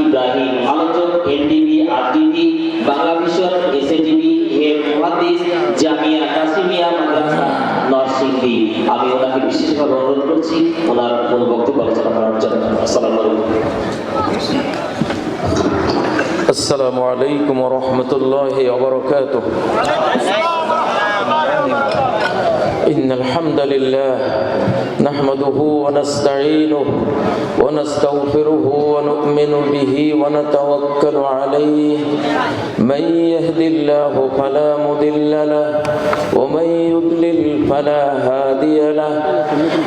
ইব্রাহিম, আলোচক NDB, RDB, Bangla Mission, SADB, মুহাদ্দিস, জামিয়া কাসিমিয়া মাদ্রাসা, নরসিংদী। আমি ওনাকে বিশেষভাবে অনুরোধ করছি ওনার মূল বক্তব্য আলোচনা করার জন্য। আসসালামু আলাইকুম। আসসালামু আলাইকুম ওয়া রাহমাতুল্লাহি ওয়া বারাকাতুহু। ইন্নাল হামদালিল্লাহ নাহমাদুহু ওয়া নাস্তাঈনুহু ওয়া নাস্তাগফিরুহু ওয়া নু'মিনু বিহি ওয়া নাতাওয়াক্কালু আলাইহি মান ইয়াহদিল্লাহু ফালা মুদিল্লা লাহু ওয়া মান ইউদ্লিল ফালা হাদিয়া লাহু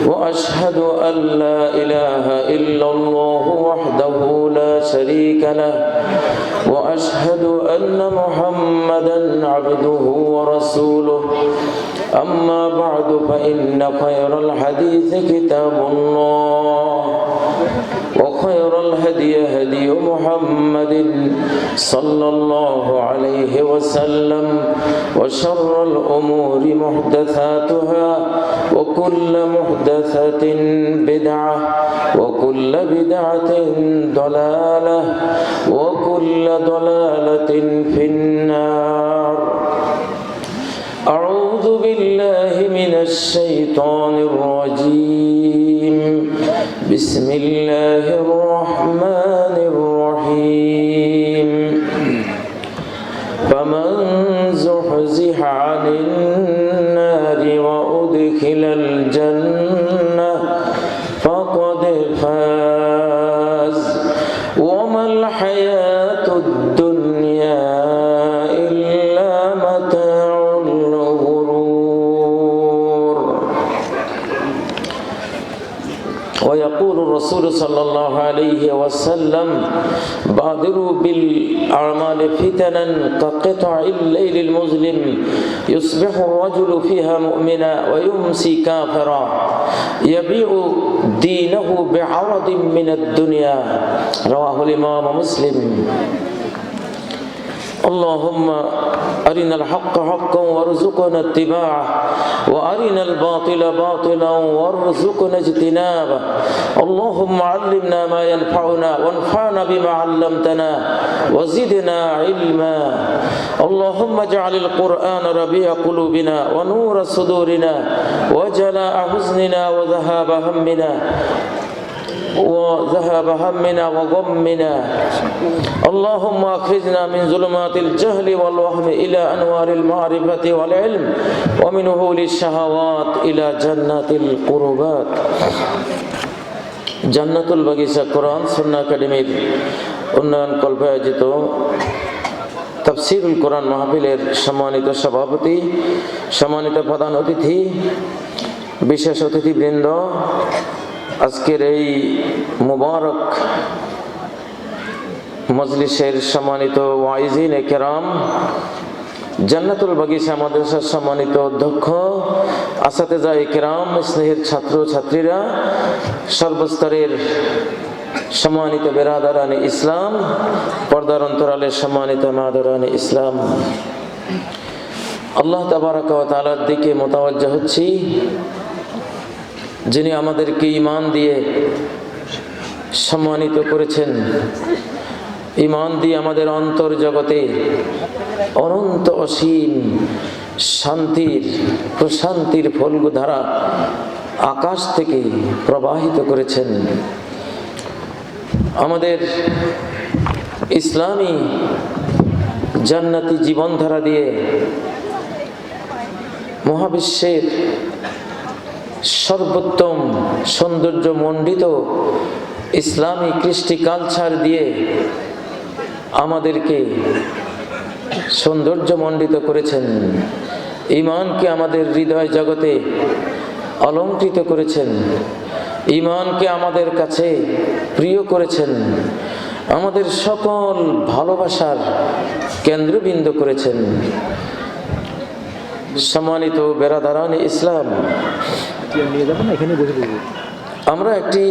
ওয়া আশহাদু আল লা ইলাহা ইল্লাল্লাহু ওয়াহদাহু লা শারীকা লাহু ওয়া আশহাদু আন্না মুহাম্মাদান আবদুহু ওয়া রাসূলুহু। أما بعد فإن خير الحديث كتاب الله وخير الهدي هدي محمد صلى الله عليه وسلم وشر الأمور محدثاتها وكل محدثة بدعة وكل بدعة ضلالة وكل ضلالة في النار. أعوذ بالله من الشيطان الرجيم. بسم الله الرحمن الرحيم. فمن زحزح عن النار وأدخل الجنة فقد فاز وما الحياة الدنيا إلا متاع. ويقول الرسول صلى الله عليه وسلم بادروا بالأعمال فتنا كقطع الليل المظلم يصبح الرجل فيها مؤمنا ويمسي كافرا يبيع دينه بعرض من الدنيا. رواه الإمام مسلم. اللهم أرنا الحق حقا وارزقنا اتباعه وأرنا الباطل باطلا وارزقنا اجتنابه. اللهم علمنا ما ينفعنا وانفعنا بما علمتنا وزدنا علما. اللهم اجعل القرآن ربيع قلوبنا ونور صدورنا وجلاء حزننا وذهاب همنا وغمنا. اللهم أخرجنا من ظلمات الجهل والوهم إلى أنوار المعرفة والعلم ومن وهول الشهوات إلى جنات القربات. জান্নাতুল বাগিচা কোরআন সুন্নাহ একাডেমির উন্নয়ন কল্পে আয়োজিত তাফসীরুল কোরআন মাহফিলের সম্মানিত সভাপতি, সম্মানিত প্রধান অতিথি, বিশেষ অতিথিবৃন্দ, আজকের এই মুবারক মজলিসের সম্মানিত ওয়াইজিন কেরাম, জান্নাতুল বাগিচা মাদ্রাসার সম্মানিত অধ্যক্ষ, আসাতেজা কেরাম, স্নেহের ছাত্র ছাত্রীরা, সর্বস্তরের সম্মানিত বেরাদারানে ইসলাম, পর্দার অন্তরালের সম্মানিত মাদারানে ইসলাম, আল্লাহ তাবারাকা ওয়া তাআলার দিকে মোতাওয়াজ্জহ হচ্ছি, যিনি আমাদেরকে ঈমান দিয়ে সম্মানিত করেছেন, ঈমান দিয়ে আমাদের অন্তর জগতে অনন্ত অসীম শান্তির প্রশান্তির ফলধারা আকাশ থেকে প্রবাহিত করেছেন। আমাদের ইসলামী জান্নাতি জীবনধারা দিয়ে মহাবিশ্বের সর্বোত্তম সৌন্দর্য মণ্ডিত ইসলামী কৃষ্টি কালচার দিয়ে আমাদেরকে সৌন্দর্য মণ্ডিত করেছেন। ঈমানকে আমাদের হৃদয় জগতে অলংকৃত করেছেন, ঈমানকে আমাদের কাছে প্রিয় করেছেন, আমাদের সকল ভালোবাসার কেন্দ্রবিন্দু করেছেন। সম্মানিত বেরাদারানে ইসলাম, আমরা একটি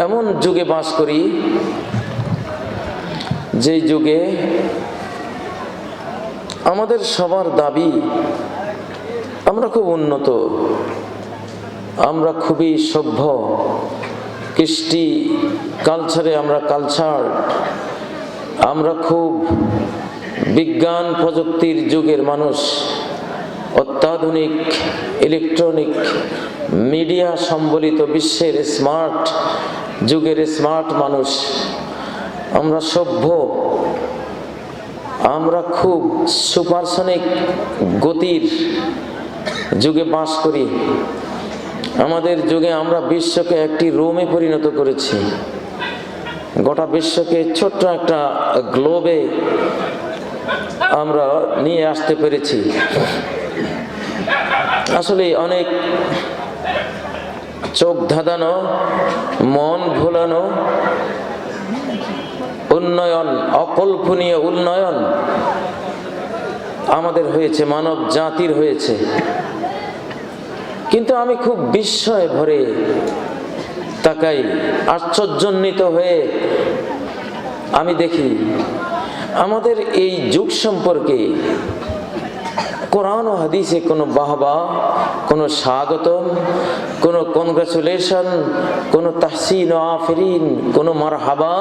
এমন যুগে বাস করি যে যুগে আমাদের সবার দাবি আমরা খুব উন্নত, আমরা খুবই সভ্য, কৃষ্টি কালচারে আমরা কালচার, আমরা খুব বিজ্ঞান প্রযুক্তির যুগের মানুষ, অত্যাধুনিক ইলেকট্রনিক মিডিয়া সম্বলিত বিশ্বের স্মার্ট যুগের স্মার্ট মানুষ, আমরা সভ্য, আমরা খুব সুপারসনিক গতির যুগে বাস করি। আমাদের যুগে আমরা বিশ্বকে একটি রোমে পরিণত করেছি, গোটা বিশ্বকে ছোট্ট একটা গ্লোবে আমরা নিয়ে আসতে পেরেছি। আসলে অনেক চোখ ধাঁধানো, মন ভোলানো উন্নয়ন, অকল্পনীয় উন্নয়ন আমাদের হয়েছে, মানব জাতির হয়েছে। কিন্তু আমি খুব বিস্ময়ে ভরে তাকাই, আশ্চর্যান্বিত হয়ে আমি দেখি আমাদের এই যুগ সম্পর্কে কোরআন ও হাদিসে কোনো বাহবা, কোনো স্বাগতম, কোনো কনগ্রাচুলেশন, কোনো তাহসিন ও আফরিন, কোনো মারহাবা,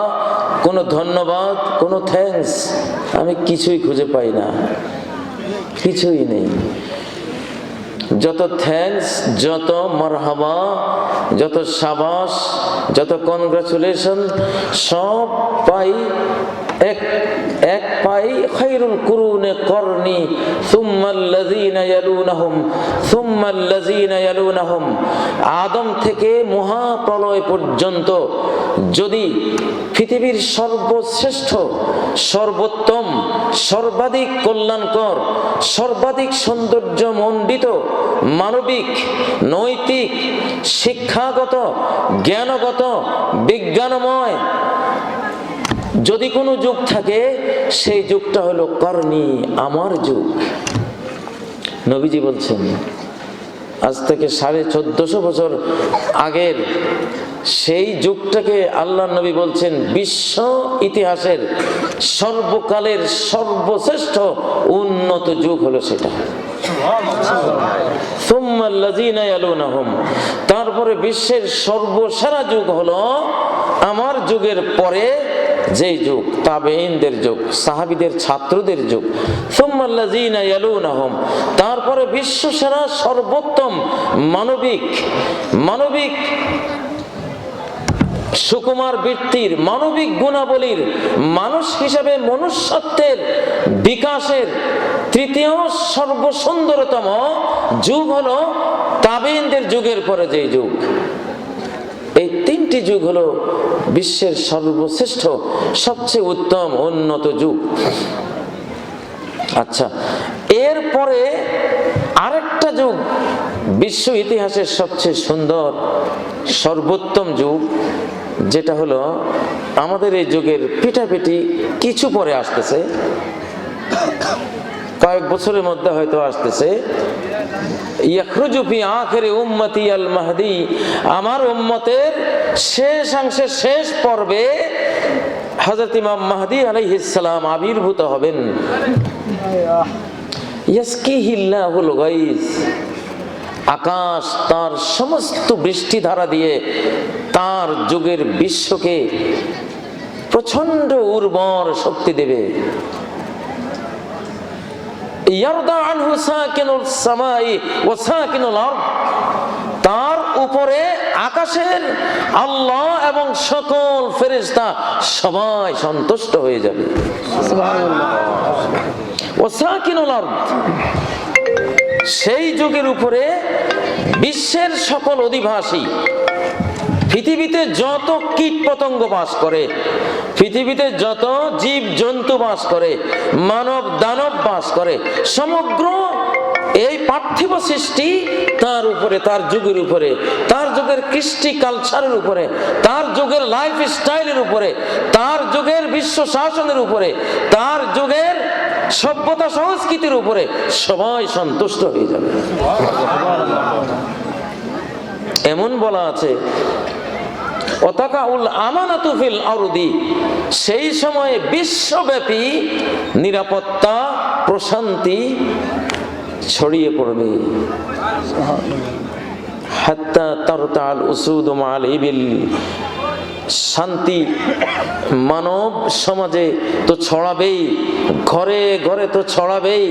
কোনো ধন্যবাদ, কোনো থ্যাঙ্কস আমি কিছুই খুঁজে পাই না, কিছুই নেই। যত থ্যাঙ্কস, যত মারহাবা, যত শাবাশ, যত কনগ্রাচুলেশন সব পাই এক পাই খায়রুল কুরুনে করনি সুম্মাল্লাযীনা ইয়ালুনাহুম সুম্মাল্লাযীনা ইয়ালুনাহুম। আদম থেকে মহাপ্রলয় পর্যন্ত যদি পৃথিবীর সর্বশ্রেষ্ঠ, সর্বোত্তম, সর্বাধিক কল্যাণকর, সর্বাধিক সৌন্দর্যমণ্ডিত, মানবিক, নৈতিক, শিক্ষাগত, জ্ঞানগত, বিজ্ঞানময় যদি কোনো যুগ থাকে, সেই যুগটা হলো করনি, আমার যুগ। নবীজি বলছেন আজ থেকে 1450 বছর আগের সেই যুগটাকে আল্লাহ নবী বলছেন বিশ্ব ইতিহাসের সর্বকালের সর্বশ্রেষ্ঠ উন্নত যুগ হলো সেটা। তারপরে বিশ্বের সর্বসেরা যুগ হলো আমার যুগের পরে যেই যুগ, তাবেঈনদের যুগ, সাহাবীদের ছাত্রদের যুগ। সুম্মাল্লাযীনা ইয়ালুনাহুম, তারপরে বিশ্বসেরা সর্বোত্তম মানবিক সুকুমার বৃত্তির, মানবিক গুণাবলীর, মানুষ হিসাবে মনুষ্যত্বের বিকাশের তৃতীয় সর্বসুন্দরতম যুগ হলো তাবেঈনদের যুগের পরে যেই যুগ। এই তিনটি যুগ হলো বিশ্বের সর্বশ্রেষ্ঠ, সবচেয়ে উত্তম, উন্নত যুগ। আচ্ছা, এরপরে আরেকটা যুগ, বিশ্ব ইতিহাসের সবচেয়ে সুন্দর সর্বোত্তম যুগ, যেটা হলো আমাদের এই যুগের পিঠাপিঠি কিছু পরে আসতেছে, কয়েক বছরের মধ্যে হয়তো আসতেছে। ইয়াখরুজু ফি আখিরি উম্মতি আল মাহদি, আমার উম্মতের শেষাংশে শেষ পর্বে হযরত ইমাম মাহদি আলাইহিস সালাম আবির্ভূত হবেন। ইয়াসকিহিল্লাহুল গায়স, আকাশ তার সমস্ত বৃষ্টিধারা দিয়ে তার যুগের বিশ্বকে প্রচন্ড উর্বর শক্তি দেবে। ইয়ারদা আনহু সাকিনুস সামাই ওয়া সাকিনুল আরদ, তার উপরে আকাশের আল্লাহ এবং সকল ফেরেশতা সবাই সন্তুষ্ট হয়ে যাবে। সুবহানাল্লাহ। ওয়া সাকিনুল আরদ, সেই যুগের উপরে বিশ্বের সকল অধিবাসী, পৃথিবীতে যত কীট পতঙ্গ বাস করে, পৃথিবীতে যত জীব জন্তু বাস করে, মানব দানব বাস করে, সমগ্র এই পার্থিব সৃষ্টি তার উপরে, তার যুগের উপরে, তার যুগের কৃষ্টি কালচারের উপরে, তার যুগের লাইফ স্টাইলের উপরে, তার যুগের বিশ্ব শাসনের উপরে, তার যুগের সভ্যতা সংস্কৃতির উপরে সবাই সন্তুষ্ট হয়ে যাবে। এমন বলা আছে ওয়াতাকাউল আমানাতু ফিল আরদি, সেই সময়ে বিশ্বব্যাপী নিরাপত্তা, প্রশান্তি ছড়িয়ে পড়বে। হাত্তা তারতাল উসুদ মাল ইবিল। শান্তি মানব সমাজে তো ছড়াবেই, ঘরে ঘরে তো ছড়াবেই।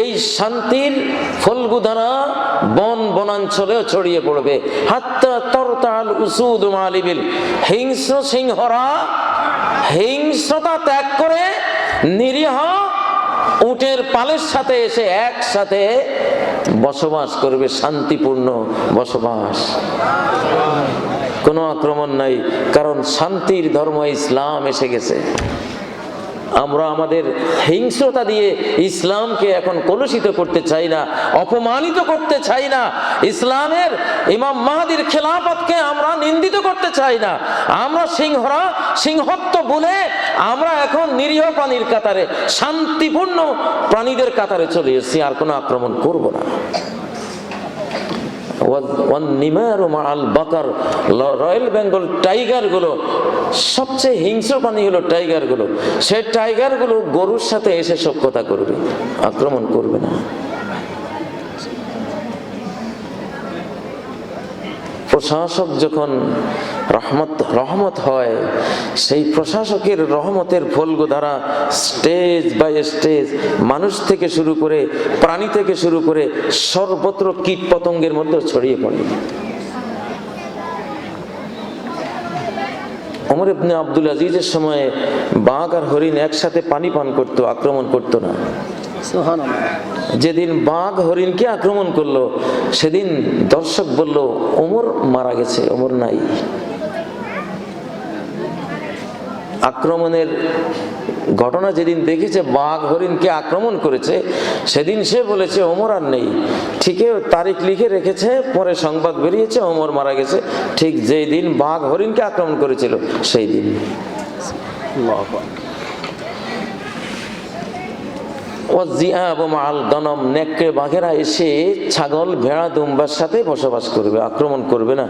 এই শান্তির ফলগুধারা বন বনাঞ্চলেও ছড়িয়ে পড়বে। হাত্তা তারতাল উসুদ মাল ইবিল। হিংস্র সিংহরা হিংস্রতা ত্যাগ করে নিরীহ উটের পালের সাথে এসে একসাথে বসবাস করবে, শান্তিপূর্ণ বসবাস, কোনো আক্রমণ নাই। কারণ শান্তির ধর্ম ইসলাম এসে গেছে। আমরা আমাদের হিংস্রতা দিয়ে ইসলামকে এখন কলুষিত করতে চাই না, অপমানিত করতে চাই না। ইসলামের ইমাম মাহদির খেলাফতকে আমরা নিন্দিত করতে চাই না। আমরা সিংহরা সিংহত্ব বলে আমরা এখন নিরীহ প্রাণীর কাতারে, শান্তিপূর্ণ প্রাণীদের কাতারে চলে এসেছি, আর কোনো আক্রমণ করব না। রয়্যাল বেঙ্গল টাইগার গুলো সবচেয়ে হিংস্র প্রাণী হলো টাইগার গুলো। সেই টাইগার গুলো গরুর সাথে এসে সখ্যতা করবে, আক্রমণ করবে না। প্রশাসক যখন রহমত হয়, সেই প্রশাসকের রহমতের ফলগুধারা স্টেজ বাই স্টেজ মানুষ থেকে শুরু করে প্রাণী থেকে শুরু করে সর্বত্র কীট পতঙ্গের মধ্যে ছড়িয়ে পড়ে। ওমর ইবনে আব্দুল আজিজের সময়ে বাঘ আর হরিণ একসাথে পানি পান করতো, আক্রমণ করতো না। যেদিন বাঘ হরিণকে আক্রমণ করলো সেদিন দর্শক বলল ওমর মারা গেছে, ওমর নাই। আক্রমণের ঘটনা যেদিন দেখেছে বাঘ হরিণকে আক্রমণ করেছে সেদিন সে বলেছে ওমর আর নেই। ঠিকই তারিখ লিখে রেখেছে, পরে সংবাদ বেরিয়েছে ওমর মারা গেছে, ঠিক যেই দিন বাঘ হরিণকে আক্রমণ করেছিল সেই দিন। নেকড়ে বাঘেরা এসে ছাগল ভেড়া দুম্বার সাথে বসবাস করবে, আক্রমণ করবে না।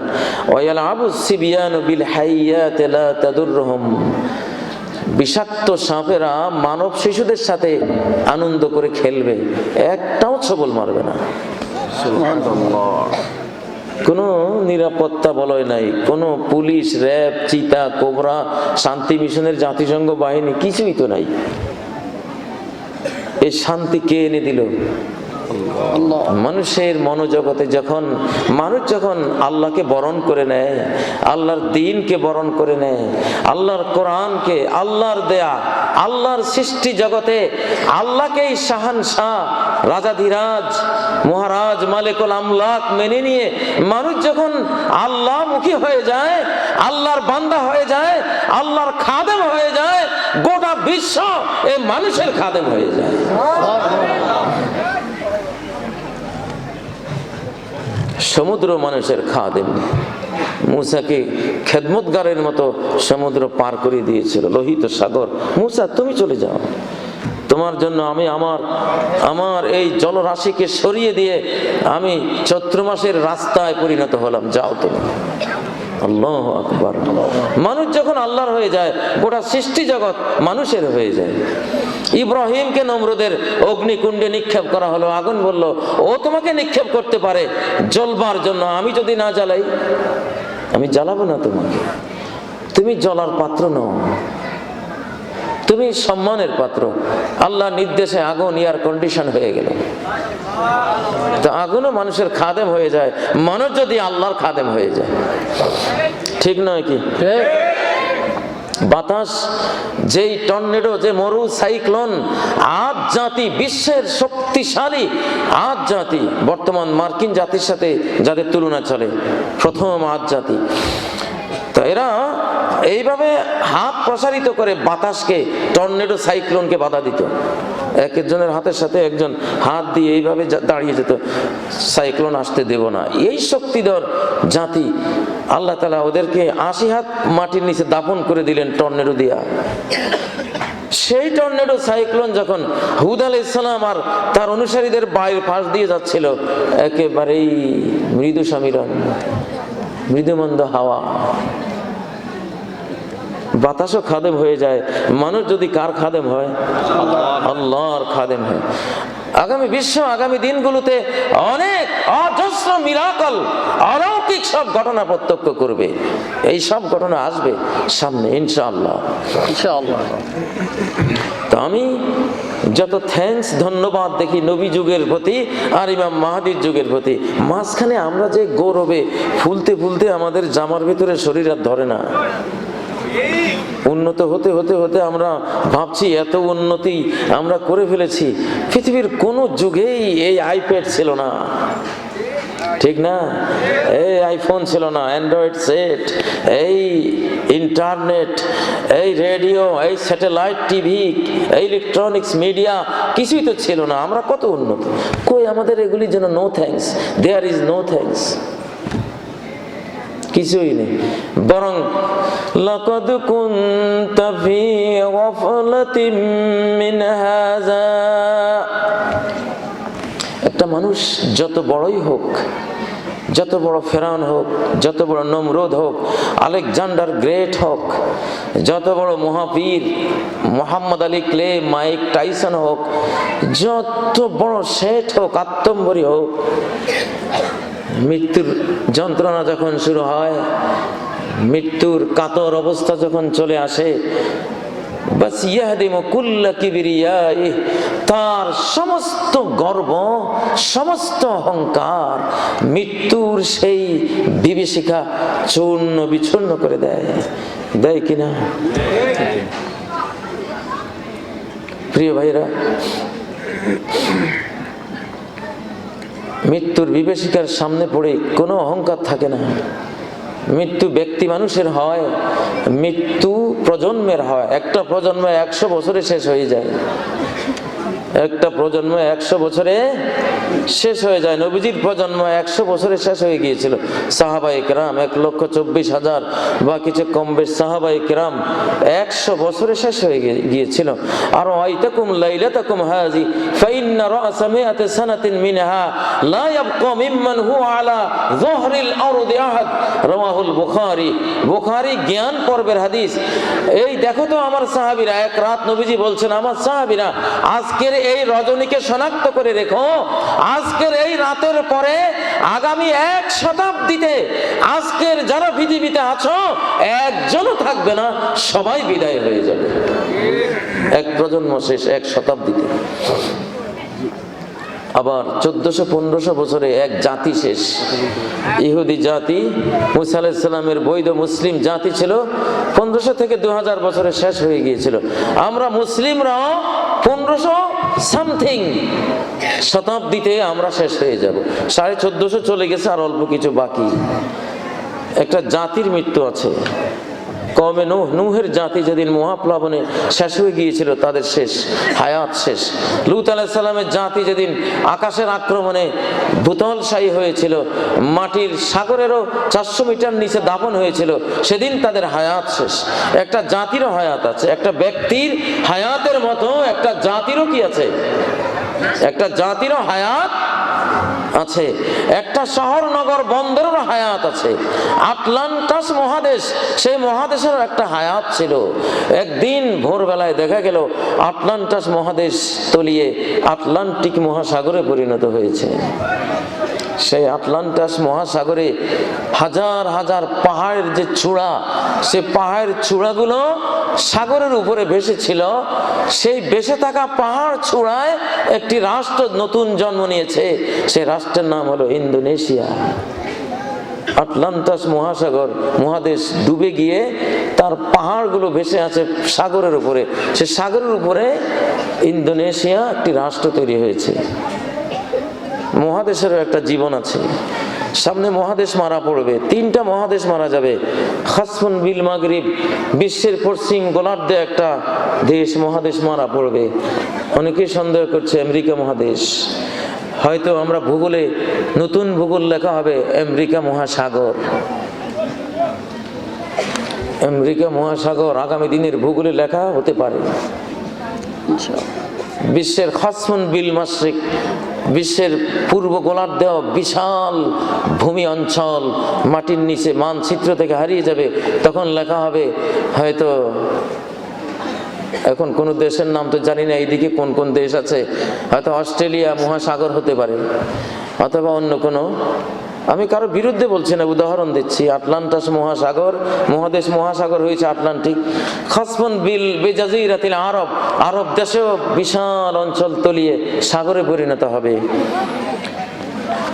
বিষাক্ত সাপেরা মানব শিশুদের সাথে আনন্দ করে খেলবে, একটাও ছবল মারবে না। কোনো নিরাপত্তা বলয় নাই, কোনো পুলিশ, র্যাব, চিতা, কোবরা, শান্তি মিশনের, জাতিসংঘ বাহিনী কিছুই তো নাই। এই শান্তি কে এনে দিল? মানুষের মনোজগতে মানুষ যখন আল্লাহকে বরণ করে নেয়, আল্লাহর দ্বীনকে বরণ করে নেয়, আল্লাহর কোরআনকে, আল্লাহর দেয়া, আল্লাহর সৃষ্টি জগতে আল্লাহকেই শাহানশাহ, রাজাধিরাজ, মহারাজ, মালিকুল আমলাক মেনে নিয়ে মানুষ যখন আল্লাহমুখী হয়ে যায়, আল্লাহর বান্দা হয়ে যায়, আল্লাহর খাদেম হয়ে যায়, গোটা বিশ্ব এই মানুষের খাদেম হয়ে যায়। সমুদ্র মানুষের খাদেম। মুসাকে খেদমতগারের মতো সমুদ্র পার করে দিয়েছিল, লোহিত সাগর। মুসা তুমি চলে যাও, তোমার জন্য আমি আমার এই জলরাশিকে সরিয়ে দিয়ে আমি চৈত্র মাসের রাস্তায় পরিণত হলাম, যাও তুমি। আল্লাহু আকবার। মানুষ যখন আল্লাহর হয়ে যায় গোটা সৃষ্টি জগৎ মানুষের হয়ে যায়। ইব্রাহিমকে নমরুদের অগ্নিকুণ্ডে নিক্ষেপ করা হলো, আগুন বলল ও তোমাকে নিক্ষেপ করতে পারে জ্বলবার জন্য, আমি যদি না জ্বালাই আমি জ্বালাবো না তোমাকে, তুমি জ্বলার পাত্র নও, তুমি সম্মানের পাত্র। আল্লাহর নির্দেশে আগুন এয়ার কন্ডিশন হয়ে গেল। তো আগুনও মানুষের খাদেম হয়ে যায়, মানুষ যদি আল্লাহর খাদেম হয়ে যায়। ঠিক নয় কি? বাতাস, যেই টর্নেডো, যে মরু সাইক্লোন, আজ জাতি, বিশ্বের শক্তিশালী আজ জাতি, বর্তমান মার্কিন জাতির সাথে যাদের তুলনা চলে, প্রথম আজ জাতি। তো এরা এইভাবে হাত প্রসারিত করে বাতাসকে, টর্নেডো সাইক্লোনকে বাধা দিত। এক একজনের হাতের সাথে একজন হাত দিয়ে এইভাবে দাঁড়িয়ে যেত, সাইক্লোন আসতে দেব না। এই শক্তিধর জাতি, আল্লাহ তাআলা ওদেরকে 80 হাত মাটির নিচে দাফন করে দিলেন টর্নেডো দিয়া। সেই টর্নেডো সাইক্লোন যখন হুদ আলাইহিস সালাম আর তার অনুসারীদের বাইরে পাশ দিয়ে যাচ্ছিল, একেবারেই মৃদু সমীরণ, মৃদুমন্দ হাওয়া, বাতাসও খাদেম হয়ে যায়। মানুষ যদি কার খাদেম হয়? আল্লাহর খাদেম হয়। আগামী বিশ্ব, আগামী দিনগুলোতে অনেক অজস্র মিরাকল, অলৌকিক সব ঘটনা প্রত্যক্ষ করবে। এই সব ঘটনা আসবে সামনে ইনশাআল্লাহ। তো আমি যত থ্যাঙ্কস, ধন্যবাদ দেখি নবী যুগের প্রতি আর ইমাম মাহাদির যুগের প্রতি, মাঝখানে আমরা যে গৌরবে ফুলতে ফুলতে আমাদের জামার ভিতরে শরীর আর ধরে না। উন্নত হতে হতে হতে আমরা ভাবছি এত উন্নতি আমরা করে ফেলেছি। পৃথিবীর কোন যুগেই এই আইপ্যাড ছিল না, ঠিক না? এই আইফোন ছিল না, অ্যান্ড্রয়েড সেট, এই ইন্টারনেট, এই রেডিও, এই স্যাটেলাইট টিভি, এই ইলেকট্রনিক্স মিডিয়া কিছুই তো ছিল না। আমরা কত উন্নত, কই আমাদের এগুলির জন্য no thanks, there is no thanks, কিছুই নেই। বরং লাকাদ কুনতা ফি গাফলাতিন মিন হাযা, একটা মানুষ যত বড়ই হোক, যত বড় ফেরাউন হোক, যত বড় নমরুদ হোক, আলেকজান্ডার গ্রেট হোক, যত বড় মহাবীর Muhammad Ali Clay, Mike Tyson হোক, যত বড় শেঠ হোক, আত্মম্বরী হোক, মৃত্যুর যন্ত্রণা যখন শুরু হয়, মৃত্যুর কাতর অবস্থা যখন চলে আসে, বাস ইয়াহদিমু কুল্লা কিবরিয়াইহি, তার সমস্ত গর্ব, সমস্ত অহংকার মৃত্যুর সেই বিভীষিকা চূর্ণ বিচূর্ণ করে দেয়, দেয় কিনা? প্রিয় ভাইরা, মৃত্যুর বিভীষিকার সামনে পড়ে কোনো অহংকার থাকে না। মৃত্যু ব্যক্তি মানুষের হয়, মৃত্যু প্রজন্মের হয়। একটা প্রজন্ম 100 বছরে শেষ হয়ে যায়, একটা প্রজন্ম 100 বছরে শেষ হয়ে যায়। নবীজির প্রজন্ম 100 বছরে শেষ হয়ে গিয়েছিল। সাহাবায়ে কেরাম 1,24,000 বা কিছু কম বেশ সাহাবায়ে কেরাম 100 বছরে শেষ হয়ে গিয়েছিল। আর আইতাকুম লাইলাতাকুম হাযি ফাইন্না রাসা মিআতি সানাতিন মিনহা লা ইয়াবকা মিম্মান হুয়া আলা যহরিল আরদি আহাদ, রাওয়াহুল বুখারী। বুখারী জ্ঞান পর্বের হাদিস। এই দেখো তো আমার সাহাবীরা, এক রাত নবীজি বলছেন, আমার সাহাবীরা আজকের এই রজনীকে শনাক্ত করে রেখো, আজকের এই রাতের পরে আগামী 1 শতাব্দীতে আজকের যারা পৃথিবীতে আছো একজনও থাকবে না, সবাই বিদায় হয়ে যাবে। এক প্রজন্ম শেষ 1 শতাব্দীতে। আবার 1400-1500 বছরে এক জাতি শেষ। ইহুদি জাতি, মুসা আলাইহিস সালামের বৈধ মুসলিম জাতি ছিল, 1500 থেকে 2000 বছরে শেষ হয়ে গিয়েছিল। আমরা মুসলিমরাও 1500 সামথিং শতাব্দীতে আমরা শেষ হয়ে যাব। 1450 চলে গেছে, আর অল্প কিছু বাকি। একটা জাতির মৃত্যু আছে। কওমে নূহ, নূহের জাতি যেদিন মহাপ্লাবনে শেষ হয়ে গিয়েছিল, তাদের শেষ, হায়াত শেষ। লূত আলাইহিস সালামের জাতি যেদিন আকাশের আক্রমণে ভূতলশায়ী হয়েছিল, মাটির সাগরেরও 400 মিটার নিচে দাফন হয়েছিল, সেদিন তাদের হায়াত শেষ। একটা জাতিরও হায়াত আছে। একটা ব্যক্তির হায়াতের মতো একটা জাতিরও কি আছে? একটা জাতিরও হায়াত আছে। একটা শহর নগর বন্দরেরও হায়াত আছে। আটলান্টাস মহাদেশ, সেই মহাদেশেরও একটা হায়াত ছিল। একদিন ভোরবেলায় দেখা গেল আটলান্টাস মহাদেশ তলিয়ে আটলান্টিক মহাসাগরে পরিণত হয়েছে। সেই আটলান্টাস মহাসাগরে হাজার হাজার পাহাড়ের যে চূড়া, সে পাহাড়ের চূড়াগুলো সাগরের উপরে ভেসে ছিল। সেই ভেসে থাকা পাহাড় চূড়ায় একটি রাষ্ট্র নতুন জন্ম নিয়েছে। সেই রাষ্ট্রের নাম হলো ইন্দোনেশিয়া। আটলান্টাস মহাসাগর, মহাদেশ ডুবে গিয়ে তার পাহাড়গুলো ভেসে আছে সাগরের উপরে। সে সাগরের উপরে ইন্দোনেশিয়া একটি রাষ্ট্র তৈরি হয়েছে। মহাদেশেরও একটা জীবন আছে। সামনে মহাদেশ মারা পড়বে, 3টা মহাদেশ মারা যাবে। খাসমুন বিল মাগরিব, বিশ্বের পশ্চিম গোলার্ধে একটা দেশ, মহাদেশ মারা পড়বে। অনেকেই সন্দেহ করছে আমেরিকা মহাদেশ। হয়তো আমরা ভূগোলে নতুন ভূগোল লেখা হবে আমেরিকা মহাসাগর। আমেরিকা মহাসাগর আগামী দিনের ভূগোলে লেখা হতে পারে। বিশ্বের খাসমুন বিল মাশরিক, বিশ্বের পূর্ব গোলার্ধে বিশাল ভূমি অঞ্চল মাটির নিচে মানচিত্র থেকে হারিয়ে যাবে। তখন লেখা হবে হয়তো এখন কোন দেশের নাম তো জানি না, এইদিকে কোন কোন দেশ আছে, হয়তো অস্ট্রেলিয়া মহাসাগর হতে পারে, অথবা অন্য কোনো, আমি কারো বিরুদ্ধে বলছি না, উদাহরণ দিচ্ছি। আটলান্টাস মহাসাগর, মহাদেশ মহাসাগর হয়েছে আটলান্টিক। খাসফুন বিল বেজাজিরাতিল আরব, আরব দেশেও বিশাল অঞ্চল তলিয়ে সাগরে পরিণত হবে।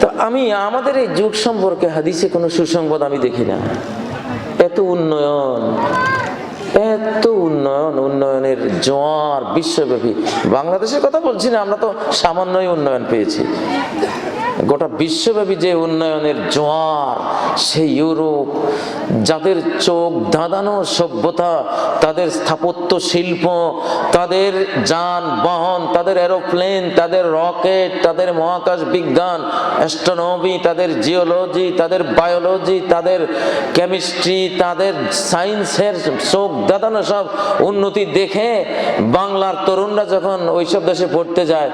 তো আমি আমাদের এই যুগ সম্পর্কে হাদিসে কোনো সুসংবাদ আমি দেখি না। এত উন্নয়ন, এত উন্নয়ন, উন্নয়নের জোয়ার বিশ্বব্যাপী। বাংলাদেশের কথা বলছি না, আমরা তো সামান্যই উন্নয়ন পেয়েছি। গোটা বিশ্বব্যাপী যে উন্নয়নের জোয়ার, সেই ইউরোপ, যাদের চোখ ধাঁধানো সভ্যতা, তাদের স্থাপত্য শিল্প, তাদের যানবাহন, তাদের এরোপ্লেন, তাদের রকেট, তাদের মহাকাশ বিজ্ঞান, অ্যাস্ট্রোনমি, তাদের জিওলজি, তাদের বায়োলজি, তাদের কেমিস্ট্রি, তাদের সায়েন্সের চোখ ধাঁধানো সব উন্নতি দেখে বাংলার তরুণরা যখন ওইসব দেশে পড়তে যায়,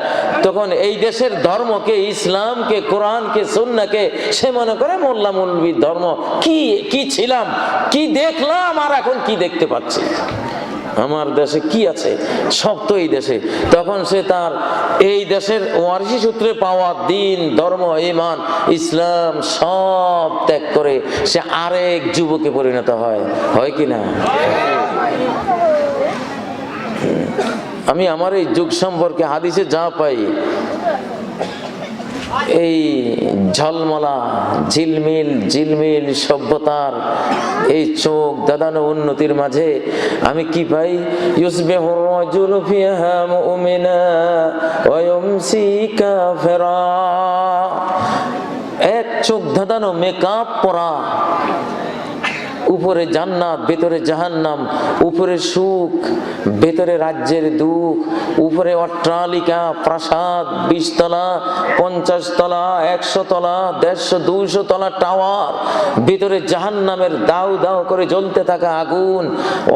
তখন এই দেশের ধর্মকে, ইসলামকে, কোরআনকে, সুন্নাহকে সে মনে করে মোল্লা মৌলবীর ধর্ম। কি ছিলাম, কি দেখলাম, আর এখন কি দেখতে পাচ্ছি, আমার দেশে কি আছে, সব তো এই দেশে। তখন সে তার এই দেশের ওয়ারিসি সূত্রে পাওয়া দিন, ধর্ম, ঈমান, ইসলাম সব ত্যাগ করে সে আরেক যুবকে পরিণত হয় কি না? আমি আমার এই যুগ সম্পর্কে হাদিসে যা পাই, এই ঝলমলা ঝিলমিল ঝিলমিল সভ্যতার এই চোখ দাদানো উন্নতির মাঝে আমি কি পাই? ইউসবিহুর রাজুলু ফিহা মুমিনা ওয়া ইউমসি কাফিরা। এক চোখ দাদানো মেকআপ পরা, উপরে জান্নাত, ভেতরে জাহান্নাম, উপরে সুখ, ভেতরে রাজ্যের দুঃখ, উপরে অট্টালিকা, প্রাসাদ, 20 তলা, 50 তলা, 100 তলা, 150, 200 তলা টাওয়ার, ভেতরে জাহান্নামের দাউ দাউ করে জ্বলতে থাকা আগুন,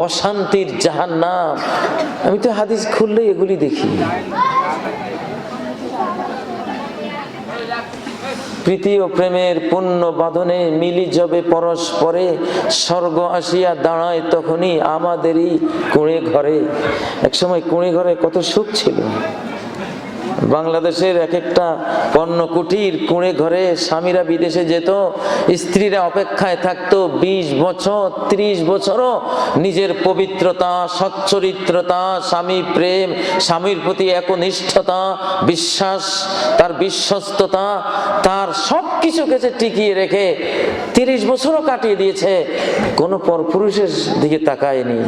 অশান্তির জাহান্নাম। আমি তো হাদিস খুললে এগুলি দেখি। প্রীতি ও প্রেমের পূর্ণ বাঁধনে মিলি যাবে পরস্পরে, স্বর্গ আসিয়া দাঁড়ায় তখনই আমাদেরই কুঁড়ে ঘরে। একসময় কুঁড়ে ঘরে কত সুখ ছিল। বাংলাদেশের এক একটা পণ্য কুটির কুঁড়ে ঘরে স্বামীরা বিদেশে যেত, স্ত্রীরা অপেক্ষায় থাকতো 20 বছর 30 বছরও নিজের পবিত্রতা, সচ্চরিত্রতা, স্বামী প্রেম, স্বামীর প্রতি একনিষ্ঠতা, বিশ্বাস, তার বিশ্বস্ততা, তার সব কিছুকে টিকিয়ে রেখে 30 বছরও কাটিয়ে দিয়েছে, কোনো পরপুরুষের দিকে তাকায়নি।